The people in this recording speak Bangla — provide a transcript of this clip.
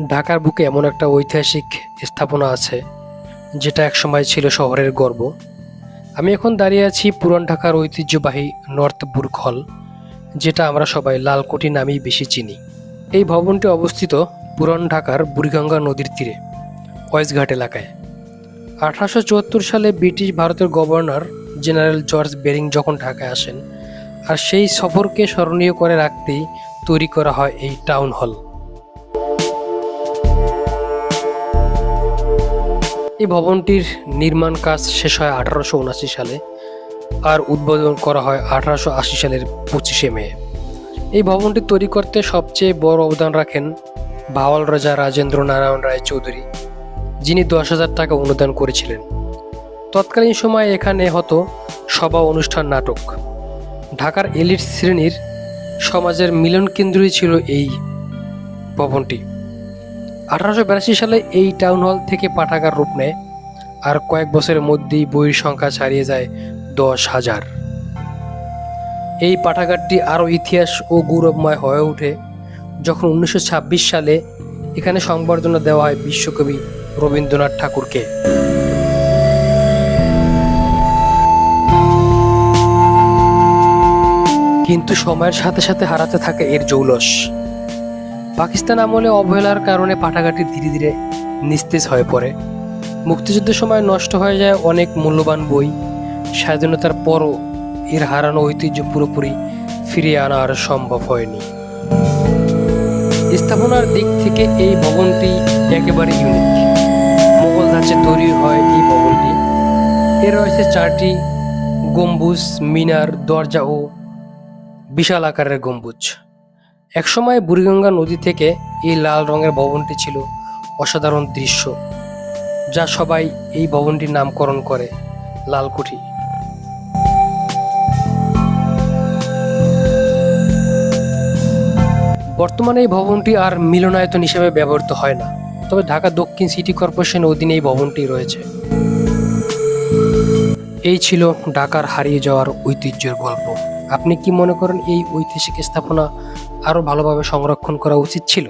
ঢাকার বুকে এমন একটা ঐতিহাসিক স্থাপনা আছে যেটা একসময় ছিল শহরের গর্ব। আমি এখন দাঁড়িয়ে আছি পুরান ঢাকার ঐতিহ্যবাহী নর্থ বুর্গ হল, যেটা আমরা সবাই লালকুঠি নামেই বেশি চিনি। এই ভবনটি অবস্থিত পুরান ঢাকার বুড়িগঙ্গা নদীর তীরে ওয়েস্টঘাট এলাকায়। 1874 সালে ব্রিটিশ ভারতের গভর্নর জেনারেল জর্জ বেরিং যখন ঢাকায় আসেন, আর সেই সফরকে স্মরণীয় করে রাখতেই তৈরি করা হয় এই টাউন হল। এই ভবনটির নির্মাণ কাজ শেষ হয় 1879 সালে, আর উদ্বোধন করা হয় 1880 সালের 25শে মে। এই ভবনটি তৈরি করতে সবচেয়ে বড় অবদান রাখেন ভাওয়াল রাজা রাজেন্দ্র নারায়ণ রায় চৌধুরী, যিনি 10,000 টাকা অনুদান করেছিলেন। তৎকালীন সময়ে এখানে হতো সভা, অনুষ্ঠান, নাটক। ঢাকার এলিট শ্রেণীর সমাজের মিলন কেন্দ্রই ছিল এই ভবনটি। 1882 সালে এই টাউন হল থেকে পাঠাগার রূপ নেয়, আর কয়েক বছরের মধ্যেই বইয়ের সংখ্যা ছাড়িয়ে যায় 10,000। এই পাঠাগারটি আরও ইতিহাস ও গৌরবময় হয়ে ওঠে যখন 1926 সালে এখানে সংবর্ধনা দেওয়া হয় বিশ্বকবি রবীন্দ্রনাথ ঠাকুরকে। কিন্তু সময়ের সাথে সাথে হারাতে থাকে এর জৌলস। পাকিস্তান আমলে অবহেলার কারণে পাঠাগারটি ধীরে ধীরে নিস্তেজ হয়ে পড়ে। মুক্তিযুদ্ধের সময় নষ্ট হয়ে যায় অনেক মূল্যবান বই। স্বাধীনতার পরও এর হারানো ঐতিহ্য পুরোপুরি ফিরিয়ে আনা আর সম্ভব হয়নি। স্থাপনার দিক থেকে এই ভবনটি একেবারে ইউনিক। মোগল ধাঁচে তৈরি হয় এই ভবনটি। এর রয়েছে 4টি গম্বুজ, মিনার, দরজা ও বিশাল আকারের গম্বুজ। একসময় বুড়িগঙ্গা নদী থেকে এই লাল রঙের ভবনটি ছিল অসাধারণ দৃশ্য, যা সবাই এই ভবনটির নামকরণ করে লালকুঠি। বর্তমানে এই ভবনটি আর মিলনায়তন হিসেবে ব্যবহৃত হয় না, তবে ঢাকা দক্ষিণ সিটি কর্পোরেশনের অধীনে এই ভবনটি রয়েছে। এই ছিল ঢাকার হারিয়ে যাওয়ার ঐতিহ্যের গল্প। আপনি কি মনে করেন এই ঐতিহাসিক স্থাপনা আরও ভালোভাবে সংরক্ষণ করা উচিত ছিল?